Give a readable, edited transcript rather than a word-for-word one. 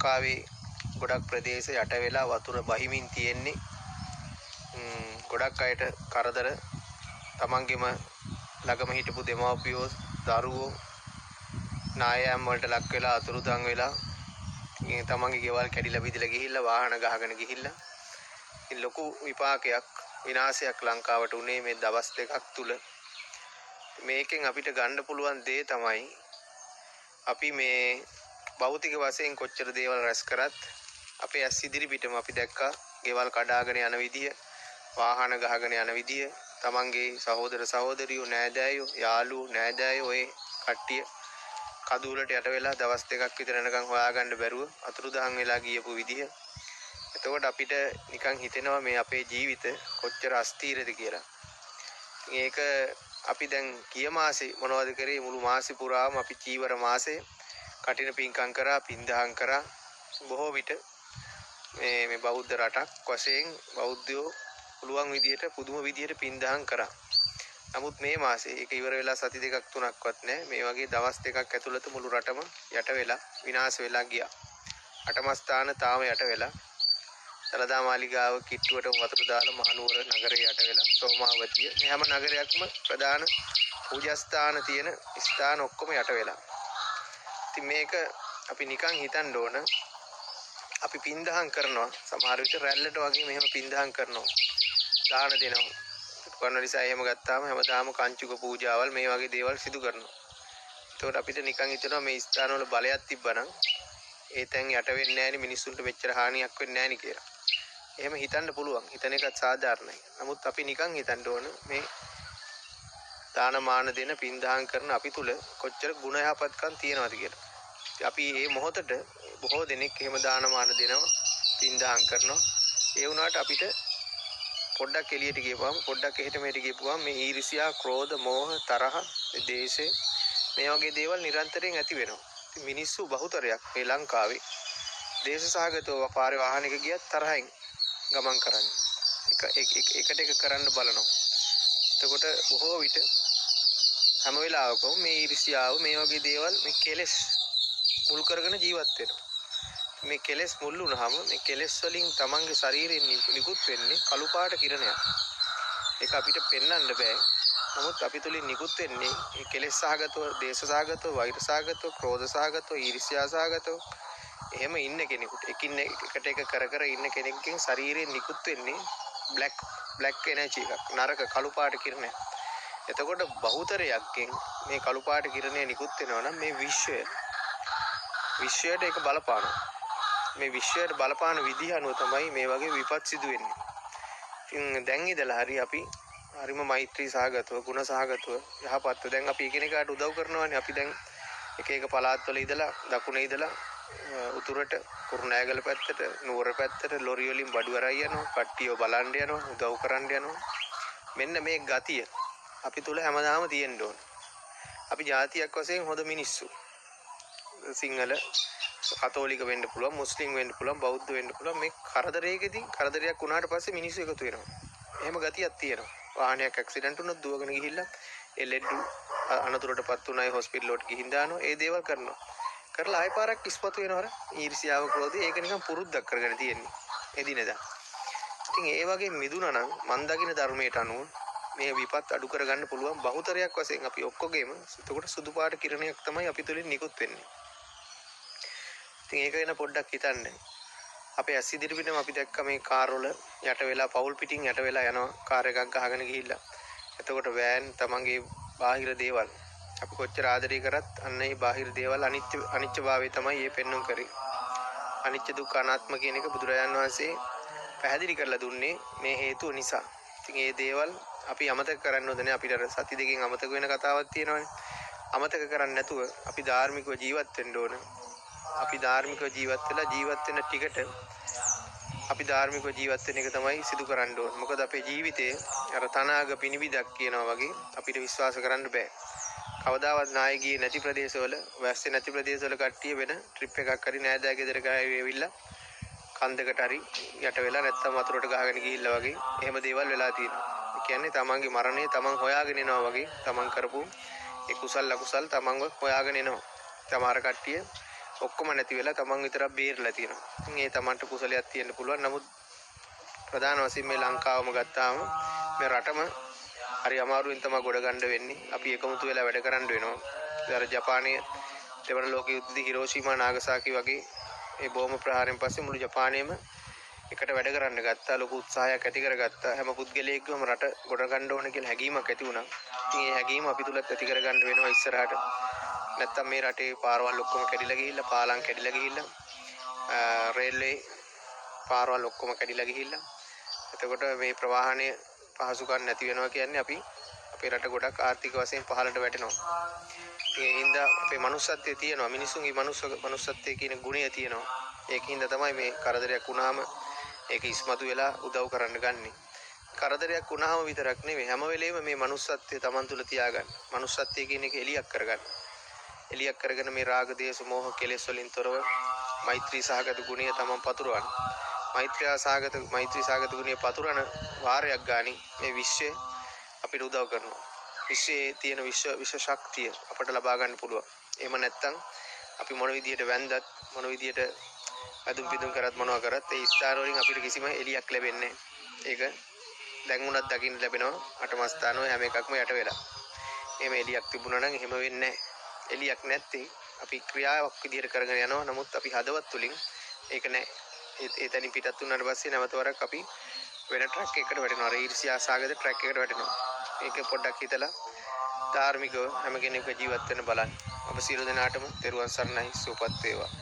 ලංකාවේ ගොඩක් ප්‍රදේශ යට වෙලා වතුර බහිමින් තියෙන්නේ. ගොඩක් අයට කරදර තමන්ගෙම ළඟම හිටපු දෙමව්පියෝ දරුවෝ නායයන් වලට ලක් වෙලා අතුරුදන් වෙලා තමන්ගේ ගෙවල් කැඩිලා බිඳලා ගිහිල්ලා වාහන ගහගෙන ගිහිල්ලා ලොකු විපාකයක් විනාශයක් ලංකාවට උනේ මේ දවස් දෙකක් තුල. මේකෙන් අපිට ගන්න පුළුවන් දේ තමයි අපි මේ භෞතික වශයෙන් කොච්චර දේවල් රැස් කරත් අපේ ඇස් ඉදිරි පිටම අපි දැක්කා ගෙවල් කඩාගෙන යන විදිය, වාහන ගහගෙන යන විදිය, තමන්ගේ සහෝදර සහෝදරියෝ නෑදෑයෝ යාළුවෝ නෑදෑයෝ ඔය කට්ටිය කඳුලට යට වෙලා දවස් දෙකක් විතර යනකම් හොයාගන්න බැරුව අතුරුදහන් වෙලා ගියපු විදිය. එතකොට අපිට නිකන් හිතෙනවා මේ අපේ ජීවිත කොච්චර අස්තීරද කියලා. මේක අපි දැන් කිය මාසේ මොනවද කරේ මුළු මාසෙ පුරාම අපි චීවර මාසේ කටින පින්කම් කරා, පින්දහම් කරා. බොහෝ විට මේ බෞද්ධ රටක් වශයෙන් බෞද්ධයෝ පුළුවන් විදියට පුදුම විදියට පින්දහම් කරා. නමුත් මේ මාසේ ඒක ඉවර වෙලා සති දෙකක් තුනක්වත් නැහැ. මේ වගේ දවස් දෙකක් ඇතුළත මුළු රටම යට වෙලා විනාශ වෙලා ගියා. අටම ස්ථාන තාම යට වෙලා. දලදා මාලිගාව කිට්ටුවට වතුර දාලා මහනුවර නගරේ යට වෙලා සෝමාවතිය මේ හැම නගරයක්ම ප්‍රධාන පූජාස්ථාන තියෙන ස්ථාන ඔක්කොම යට වෙලා. ඉතින් මේක අපි නිකන් හිතන්න ඕන. අපි පින්දහම් කරනවා සමහර විට රැල්ලට වගේ මෙහෙම පින්දහම් කරනවා. දාන දෙනවා. කන්නරිසා එහෙම ගත්තාම හැමදාම කංචුක පූජාවල් මේ වගේ දේවල් සිදු කරනවා. ඒකට අපිට නිකන් හිතෙනවා මේ ස්ථානවල බලයක් තිබ්බනම් ඒ තැන් යට වෙන්නේ නැහෙනි මිනිස්සුන්ට මෙච්චර හානියක් වෙන්නේ නැහෙනි කියලා. එහෙම හිතන්න පුළුවන්. හිතන එකත් සාධාරණයි. නමුත් අපි නිකන් හිතන්න ඕන මේ දානමාන දෙන පින්දහම් කරන අපි තුල කොච්චර ගුණ යහපත්කම් තියෙනවද කියලා. අපි මේ මොහොතට බොහෝ දෙනෙක් එහෙම දානමාන දෙනවා, පින්දහම් කරනවා. ඒ වුණාට අපිට පොඩ්ඩක් එළියට ගියපුවම පොඩ්ඩක් එහෙට මෙහෙට ගියපුවම මේ ඊර්ෂ්‍යා, ක්‍රෝධ, මෝහ, තරහ, ද්වේෂය මේ වගේ දේවල් නිරන්තරයෙන් ඇති වෙනවා. ඉතින් මිනිස්සු බහුතරයක් මේ ලංකාවේ දේශසහගතව පාරේ වාහනයක ගියත් තරහින් ගමන් කරන්නේ. එකට එක කරන්න බලනවා. එතකොට බොහෝ විට හැම වෙලාවකම මේ ඊර්ෂ්‍යාව මේ වගේ දේවල් මේ කෙලෙස් මුල් කරගෙන ජීවත් වෙනවා. මේ කෙලෙස් මුල් වුණාම මේ කෙලෙස් වලින් තමන්ගේ ශරීරයෙන් නිකුත් වෙන්නේ කළු පාට කිරණයක්. ඒක අපිට පෙන්වන්න බෑ. නමුත් අපි තුලින් නිකුත් වෙන්නේ මේ කෙලෙස් සහගතව, දේශ සහගතව, වෛර සහගතව, ක්‍රෝධ සහගතව, ඊර්ෂ්‍යා සහගතව එහෙම ඉන්න කෙනෙකුට එකින් එකට එක කර කර ඉන්න කෙනෙක්ගෙන් ශරීරයෙන් නිකුත් වෙන්නේ බ්ලැක් එනර්ජි එකක්. නරක කළු පාට කිරණයක්. එතකොට බහුතරයක්ගෙන් මේ කළු පාට කිරණය නිකුත් වෙනවා නම් මේ විශ්වයට ඒක බලපානවා. මේ විශ්වයට බලපාන විදිහ අනුව තමයි මේ වගේ විපත් සිදු වෙන්නේ. ඉතින් දැන් ඉඳලා හරි අපි හරිම මෛත්‍රී සහගතව, ගුණ සහගතව යහපත්ව දැන් අපි එකිනෙකාට උදව් කරනවානේ. අපි දැන් එක එක පළාත්වල ඉඳලා දකුණේ ඉඳලා උතුරට කුරුණෑගල පැත්තට, නුවර පැත්තට ලොරි වලින් බඩු අරයි යනවා. කට්ටියව බලන්න යනවා, උදව් කරන්න යනවා. මෙන්න මේ ගතිය අපි තුල හැමදාම තියෙන්න ඕන. අපි ජාතියක් වශයෙන් හොඳ මිනිස්සු. සිංහල කතෝලික වෙන්න පුළුවන්, මුස්ලිම් වෙන්න පුළුවන්, බෞද්ධ වෙන්න පුළුවන්. මේ කරදරයක් වුණාට පස්සේ මිනිස්සු එකතු වෙනවා. එහෙම ගතියක් තියෙනවා. වාහනයක් ඇක්සිඩන්ට් වුණොත් දුවගෙන ගිහිල්ලා එල්ලෙඩ්ඩු අනතුරටපත් උනායි හොස්පිටල් වලට ගිහින් දානවා. ඒ දේවල් කරනවා. කරලා ආයෙ පාරක් ඉස්පතු වෙනවර. ඊර්ෂ්‍යාව, ක්‍රෝධය ඒක නිකන් පුරුද්දක් කරගෙන තියෙන්නේ. එදිනෙදා. ඉතින් ඒ වගේ මිදුණා නම් මන් දකින්න ධර්මයට අනුව මේ විපත් අඩු කරගන්න පුළුවන්. බහුතරයක් වශයෙන් අපි ඔක්කොගේම එතකොට සුදු පාට කිරණයක් තමයි අපි තුලින් නිකුත් වෙන්නේ. ඉතින් ඒක වෙන පොඩ්ඩක් හිතන්න. අපේ ඇස් ඉදිරි පිටම අපි දැක්ක මේ කාර් වල යට වෙලා පවුල් පිටින් යට වෙලා යනවා කාර් එකක් ගහගෙන ගිහිල්ලා. එතකොට වෑන් තමන්ගේ බාහිර දේවල් අපි කොච්චර ආදරය කරත් අන්න ඒ බාහිර දේවල් අනිත්‍යභාවය තමයි මේ පෙන්වන්න කරේ. අනිත්‍ය දුක්ඛ අනාත්ම කියන එක බුදුරජාණන් වහන්සේ පැහැදිලි කරලා දුන්නේ මේ හේතුව නිසා. ඉතින් මේ දේවල් අපි අමතක කරන්න ඕනේ. අපිට සති දෙකෙන් අමතක වෙන කතාවක් තියෙනවානේ. අමතක කරන්නේ නැතුව අපි ධාර්මිකව ජීවත් වෙන්න ඕන. අපි ධාර්මිකව ජීවත් වෙලා ජීවත් වෙන ටිකට අපි ධාර්මිකව ජීවත් වෙන එක තමයි සිදු කරන්න ඕන. මොකද අපේ ජීවිතේ අර තනාග පිනිවිදක් කියනවා වගේ අපිට විශ්වාස කරන්න බෑ. කවදාවත් නායකී නැති ප්‍රදේශවල, වැස්සේ නැති ප්‍රදේශවල කට්ටිය වෙන ට්‍රිප් එකක් හරි නෑදෑ ගෙදරක ආවිල්ලා කන්දකට හරි යට වෙලා නැත්තම් වතුරට ගහගෙන ගිහිල්ලා වගේ එහෙම දේවල් වෙලා තියෙනවා. ඒ කියන්නේ තමන්ගේ මරණය තමන් හොයාගෙන එනවා වගේ තමන් කරපු ඒ කුසල් අකුසල් තමන්ව හොයාගෙන එනවා. සමහර කට්ටිය ඔක්කොම නැති වෙලා තමන් විතරක් බේරලා තියෙනවා. ඉතින් ඒ තමන්ට කුසලයක් තියෙන්න පුළුවන්. නමුත් ප්‍රධාන වශයෙන් මේ ලංකාවම ගත්තාම මේ රටම හරි අමාරුවෙන් තමයි ගොඩ ගන්න වෙන්නේ. අපි එකමුතු වෙලා වැඩ කරන්න වෙනවා. අර ජපානයේ දෙවන ලෝක යුද්ධදී හිරෝෂිමා නාගසාකි වගේ ඒ බෝම්බ ප්‍රහාරයෙන් පස්සේ මුළු ජපානයේම එකට වැඩ කරන්න ගත්තා. ලොකු උත්සාහයක් ඇති කරගත්තා. හැම පුද්ගලයෙක්ගේම රට ගොඩ ගන්න ඕන කියලා හැඟීමක් ඇති වුණා. ඉතින් ඒ හැඟීම අපි තුලත් ඇති කරගන්න වෙනවා ඉස්සරහට. නැත්තම් මේ රටේ පාරවල් ඔක්කොම කැඩිලා ගිහිල්ලා, පාලම් කැඩිලා ගිහිල්ලා, රේල්වේ පාරවල් ඔක්කොම කැඩිලා ගිහිල්ලා. එතකොට මේ ප්‍රවාහනය පහසුකම් නැති වෙනවා කියන්නේ අපි අපේ රට ගොඩක් ආර්ථික වශයෙන් පහළට වැටෙනවා. ඒ හින්දා අපේ මනුස්සත්වයේ තියෙනවා, මිනිසුන්ගේ මනුස්සත්වයේ කියන ගුණය තියෙනවා. ඒකින්ද තමයි මේ කරදරයක් වුණාම ඒක ඉස්මතු වෙලා උදව් කරන්න ගන්නේ. කරදරයක් වුණාම විතරක් නෙවෙයි හැම වෙලේම මේ මනුස්සත්වය Taman තුල තියාගන්න. මනුස්සත්වය කියන එක එලියක් කරගන්න. එලියක් කරගෙන මේ රාග දේශ මොහ කෙලෙස් වලින් තොරව මෛත්‍රී සහගත ගුණය Taman පතුරවන්න. මෛත්‍රී සහගත ගුණය පතුරන වාරයක් ගානේ මේ විශ්වය අපිට උදව් කරනවා. විශ්වයේ තියෙන විශ්ව ශක්තිය අපට ලබා ගන්න පුළුවන්. එහෙම නැත්නම් අපි මොන විදියට වැන්දත් මොන විදියට අදුම් පිදුම් කරත් මොනවා කරත් ඒ ස්ථාන වලින් අපිට කිසිම එලියක් ලැබෙන්නේ නැහැ. ඒක දැන් උනත් දකින්න ලැබෙනවා අටම ස්ථාන වල හැම එකක්ම යට වෙලා. එහෙම එලියක් තිබුණා නම් එහෙම වෙන්නේ නැහැ. එලියක් නැත්තේ අපි ක්‍රියාවක් විදියට කරගෙන යනවා. නමුත් අපි හදවත් තුලින් ඒක නැහැ. එතනින් පිටත් වුණාට පස්සේ නැවත වරක් අපි වෙන ට්‍රැක් එකකට වැටෙනවා. ඊර්ෂ්‍යා සාගත ට්‍රැක් එකකට වැටෙනවා. ඒක පොඩ්ඩක් හිතලා ධාර්මිකව හැම කෙනෙක්ම ජීවත් වෙන්න බලන්න. ඔබ සියලු දෙනාටම තෙරුවන් සරණයි, සුවපත් වේවා.